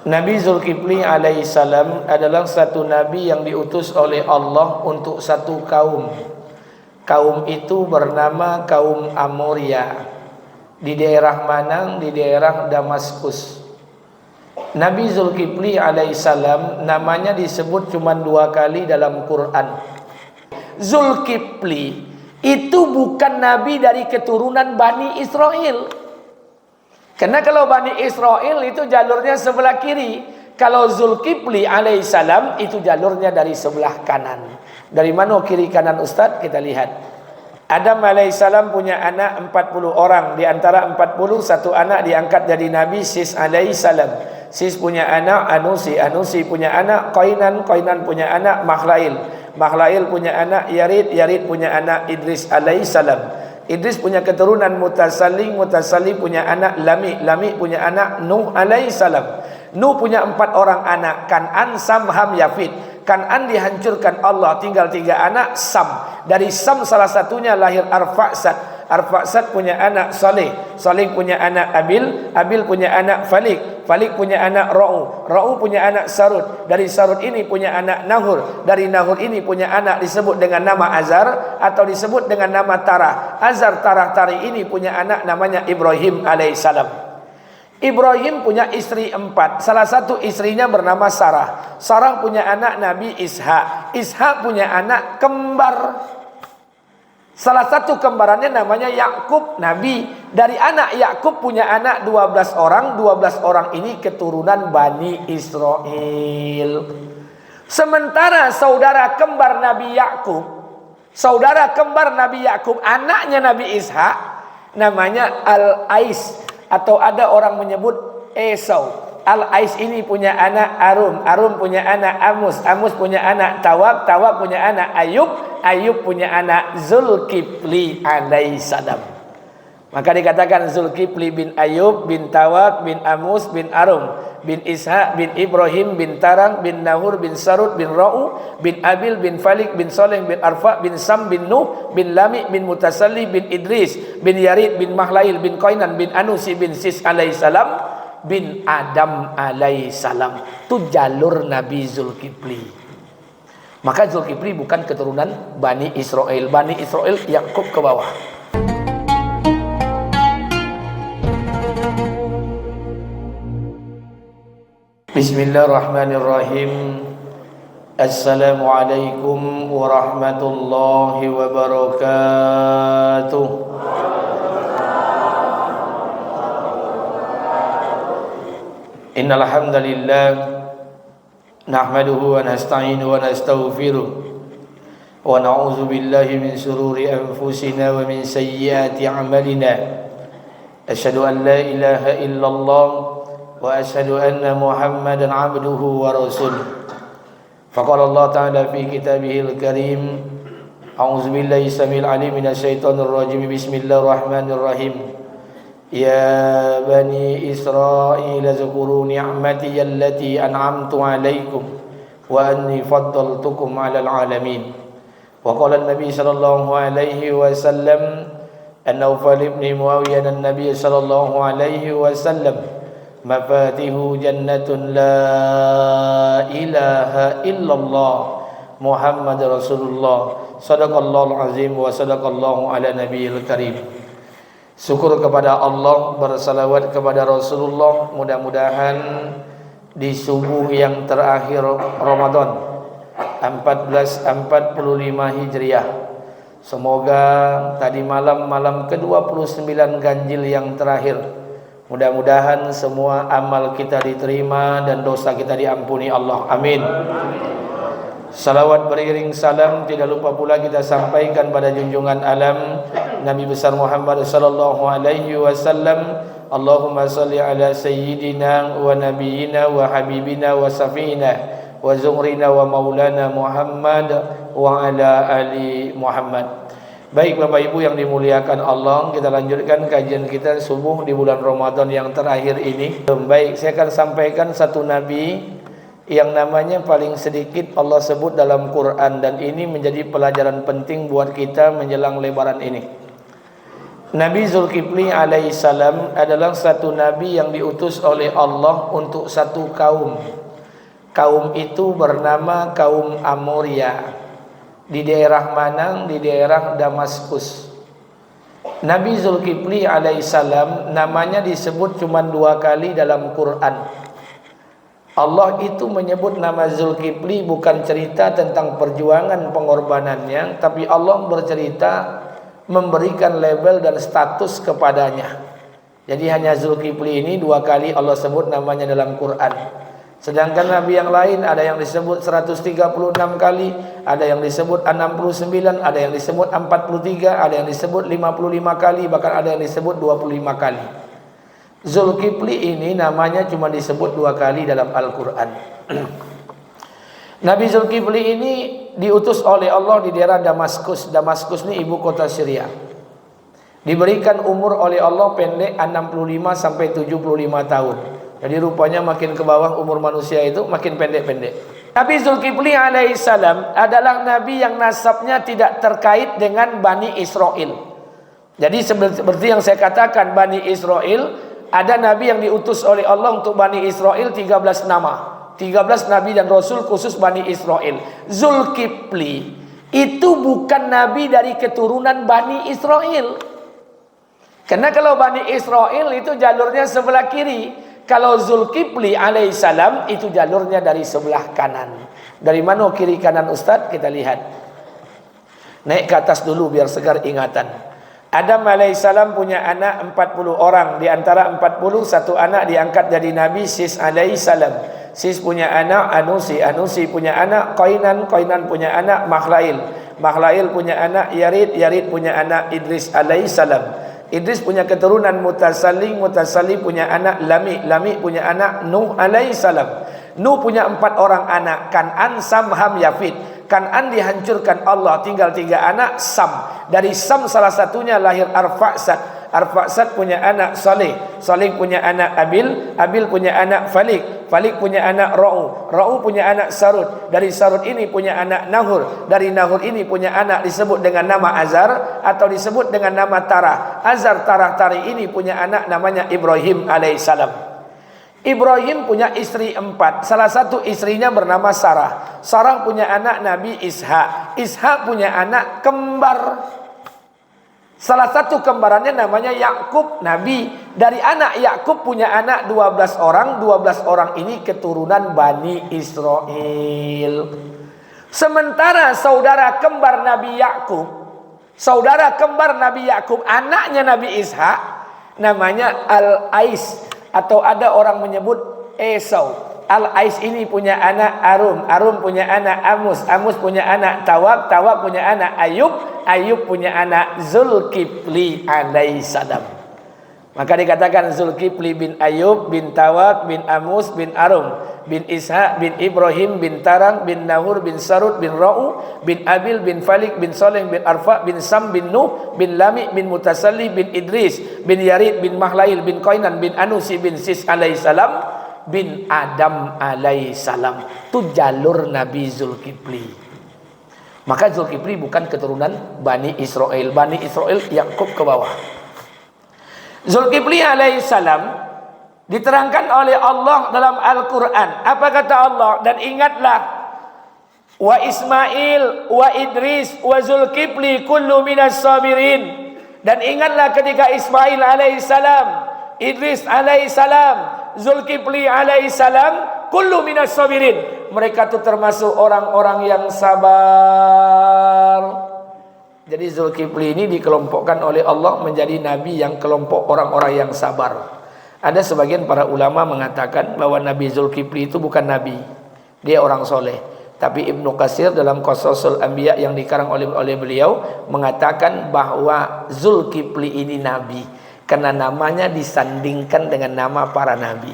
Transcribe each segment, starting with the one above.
Nabi Zulkifli alaihissalam adalah satu nabi yang diutus oleh Allah untuk satu kaum. Kaum itu bernama kaum Amoria. Di daerah mana? Di daerah Damaskus. Nabi Zulkifli alaihissalam namanya disebut cuma 2 kali dalam Quran. Zulkifli itu bukan nabi dari keturunan Bani Israel. Karena kalau Bani Israel itu jalurnya sebelah kiri, kalau Zulkifli alaihissalam itu jalurnya dari sebelah kanan. Dari mana kiri kanan Ustaz? Kita lihat. Adam alaihissalam punya anak 40 orang. Di antara 40, satu anak diangkat jadi Nabi, Sis alaihissalam. Sis punya anak Anusi, Anusi punya anak Qainan, Qainan punya anak Makhlail, Makhlail punya anak Yarid, Yarid punya anak Idris alaihissalam. Idris punya keturunan Mutasalli, Mutasalli punya anak Lami, Lami punya anak Nuh alaihissalam. Nuh punya 4 orang anak, Kan'an, Sam, Ham, Yafid. Kan'an dihancurkan Allah, tinggal 3 anak, Sam. Dari Sam salah satunya lahir Arfaksad. Arfaksad punya anak Saleh, Saleh punya anak Abil, Abil punya anak Falik, Falik punya anak Ra'u, Ra'u punya anak Sarud. Dari Sarud ini punya anak Nahur. Dari Nahur ini punya anak disebut dengan nama Azar atau disebut dengan nama Tarah. Azar, Tarah, Tari ini punya anak namanya Ibrahim alaihissalam. Ibrahim punya istri 4. Salah satu istrinya bernama Sarah. Sarah punya anak Nabi Ishak. Ishak punya anak kembar. Salah satu kembarannya namanya Yakub, Nabi. Dari anak Yakub punya anak 12 orang. 12 orang ini keturunan Bani Israel. Sementara saudara kembar Nabi Yakub, saudara kembar Nabi Yakub, anaknya Nabi Ishak, namanya Al-Ais. Atau ada orang menyebut Esau. Al-Ais ini punya anak Arum, Arum punya anak Amus, Amus punya anak Tawab, Tawab punya anak Ayub, Ayub punya anak Zulkifli alaihissalam. Maka dikatakan Zulkifli bin Ayub, bin Tawab, bin Amus, bin Arum, bin Ishak, bin Ibrahim, bin Tarang, bin Nahur, bin Sarud, bin Ra'u, bin Abil, bin Falik, bin Soleh, bin Arfa, bin Sam, bin Nuh, bin Lami, bin Mutasalli, bin Idris, bin Yarid, bin Makhlail, bin Qainan, bin Anusi, bin Sis alaihissalam, bin Adam alaihissalam. Itu jalur Nabi Zulkifli. Maka Zulkifli bukan keturunan Bani Israel. Bani Israel Yakub ke bawah. Bismillahirrahmanirrahim. Assalamualaikum warahmatullahi wabarakatuh. Innal hamdalillah nahmaduhu wa nasta'inuhu wa nastaghfiruh wa na'udzu billahi min shururi anfusina wa min sayyiati a'malina. Asyhadu an la ilaha illallah wa asyhadu anna Muhammadan 'abduhu wa rasuluh. Faqala Allah ta'ala fi kitabihil karim, a'udzu billahi samil alim minasy syaithanir rajim. Bismillahirrahmanirrahim. Ya bani Israil zkuru ni'mati allati an'amtu 'alaikum wa anni faddaltukum 'alal 'alamin. Wa qala an-nabi sallallahu alaihi wasallam an-Nawfal ibn Muawiyah an-nabi sallallahu alaihi wasallam mafatihu jannatun la ilaha illallah Muhammad Rasulullah sadaqallahul azim wa sadaqallahu ala nabiyil karim. Syukur kepada Allah, bersalawat kepada Rasulullah. Mudah-mudahan di subuh yang terakhir Ramadan 1445 Hijriah, semoga tadi malam ke-29 ganjil yang terakhir, mudah-mudahan semua amal kita diterima dan dosa kita diampuni Allah. Amin. Salawat beriring salam tidak lupa pula kita sampaikan pada junjungan alam Nabi besar Muhammad sallallahu alaihi wasallam. Allahumma salli ala sayyidina wa nabiyyina wa habibina wa safina wa zumrina wa maulana Muhammad wa ala ali Muhammad. Baik Bapak Ibu yang dimuliakan Allah, kita lanjutkan kajian kita subuh di bulan Ramadan yang terakhir ini. Baik, saya akan sampaikan satu nabi yang namanya paling sedikit Allah sebut dalam Quran, dan ini menjadi pelajaran penting buat kita menjelang lebaran ini. Nabi Zulkifli alaihissalam adalah satu nabi yang diutus oleh Allah untuk satu kaum. Kaum itu bernama kaum Amoria. Di daerah mana? Di daerah Damaskus. Nabi Zulkifli alaihissalam namanya disebut cuma 2 kali dalam Quran. Allah itu menyebut nama Zulkifli bukan cerita tentang perjuangan pengorbanannya, tapi Allah bercerita memberikan label dan status kepadanya. Jadi hanya Zulkifli ini 2 kali Allah sebut namanya dalam Quran. Sedangkan nabi yang lain ada yang disebut 136 kali, ada yang disebut 69, ada yang disebut 43, ada yang disebut 55 kali, bahkan ada yang disebut 25 kali. Zulkifli ini namanya cuma disebut 2 kali dalam Al-Quran. Nabi Zulkifli ini diutus oleh Allah di daerah Damaskus. Damaskus ini ibu kota Syria. Diberikan umur oleh Allah pendek 65 sampai 75 tahun. Jadi rupanya makin ke bawah umur manusia itu makin pendek-pendek. Nabi Zulkifli alaihissalam adalah nabi yang nasabnya tidak terkait dengan Bani Israel. Jadi seperti yang saya katakan, Bani Israel, ada nabi yang diutus oleh Allah untuk Bani Israel 13 nama. 13 nabi dan rasul khusus Bani Israel. Zulkifli itu bukan nabi dari keturunan Bani Israel. Karena kalau Bani Israel itu jalurnya sebelah kiri, kalau Zulkifli alaihissalam itu jalurnya dari sebelah kanan. Dari mana kiri kanan Ustadz? Kita lihat. Naik ke atas dulu biar segar ingatan. Adam alaihissalam punya anak 40 orang. Di antara 40, 1 anak diangkat jadi nabi, Sis alaihissalam. Sis punya anak Anusi, Anusi punya anak Qainan, Qainan punya anak Mahlail, Mahlail punya anak Yarid, Yarid punya anak Idris alaihissalam. Idris punya keturunan Mutasalli, Mutasalli punya anak Lami, Lami punya anak Nuh alaihissalam. Nuh punya 4 orang anak, Kan'an, Sam, Ham, Yafid. Kan'an dihancurkan Allah, tinggal 3 anak, Sam. Dari Sam salah satunya lahir Arfaksad. Arfaksad punya anak Saleh, Saleh punya anak Abil, Abil punya anak Falik, Falik punya anak Ra'u, Ra'u punya anak Sarud. Dari Sarud ini punya anak Nahur, dari Nahur ini punya anak disebut dengan nama Azar atau disebut dengan nama Tarah. Azar, Tarah, Tari ini punya anak namanya Ibrahim alaihissalam. Ibrahim punya istri 4. Salah satu istrinya bernama Sarah. Sarah punya anak Nabi Ishak. Ishak punya anak kembar. Salah satu kembarannya namanya Yakub, Nabi. Dari anak Yakub punya anak 12 orang. 12 orang ini keturunan Bani Israel. Sementara saudara kembar Nabi Yakub, saudara kembar Nabi Yakub, anaknya Nabi Ishak, namanya Al-Ais. Atau ada orang menyebut Esau. Al-Ais ini punya anak Arum, Arum punya anak Amus, Amus punya anak Tawab, Tawab punya anak Ayub, Ayub punya anak Zulkifli alaihissalam. Maka dikatakan Zulkifli bin Ayub, bin Tawab, bin Amus, bin Arum, bin Ishak, bin Ibrahim, bin Tarang, bin Nahur, bin Sarud, bin Ra'u, bin Abil, bin Falik, bin Soleh, bin Arfa, bin Sam, bin Nuh, bin Lami, bin Mutasalli, bin Idris, bin Yarid, bin Mahlail, bin Qainan, bin Anusi, bin Sis alaihissalam, bin Adam alaihissalam. Itu jalur Nabi Zulkifli. Maka Zulkifli bukan keturunan Bani Israel. Bani Israel Yakub ke bawah. Zulkifli alaihissalam diterangkan oleh Allah dalam Al-Quran. Apa kata Allah? Dan ingatlah, wa Ismail, wa Idris, wa Zulkifli kullu minas sabirin. Dan ingatlah ketika Ismail alaihissalam, Idris alaihissalam, Zulkifli alaihissalam, kullu minas sabirin. Mereka itu termasuk orang-orang yang sabar. Jadi Zulkifli ini dikelompokkan oleh Allah menjadi nabi yang kelompok orang-orang yang sabar. Ada sebagian para ulama mengatakan bahwa Nabi Zulkifli itu bukan nabi, dia orang soleh. Tapi Ibnu Katsir dalam Qasasul Anbiya yang dikarang oleh beliau mengatakan bahwa Zulkifli ini nabi, karena namanya disandingkan dengan nama para nabi.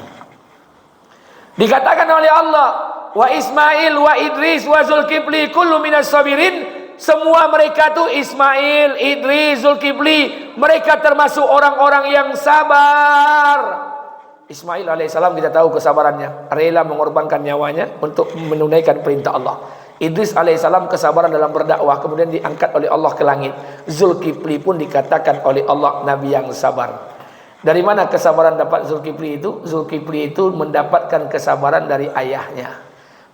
Dikatakan oleh Allah, wa Ismail, wa Idris, wa Zulkifli kullu minas sabirin. Semua mereka tuh Ismail, Idris, Zulkifli, mereka termasuk orang-orang yang sabar. Ismail alaihissalam kita tahu kesabarannya, rela mengorbankan nyawanya untuk menunaikan perintah Allah. Idris alaihissalam kesabaran dalam berdakwah, kemudian diangkat oleh Allah ke langit. Zulkifli pun dikatakan oleh Allah nabi yang sabar. Dari mana kesabaran dapat Zulkifli itu? Zulkifli itu mendapatkan kesabaran dari ayahnya.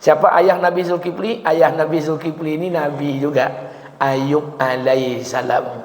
Siapa ayah Nabi Zulkifli? Ayah Nabi Zulkifli ini nabi juga, Ayub alaihissalam.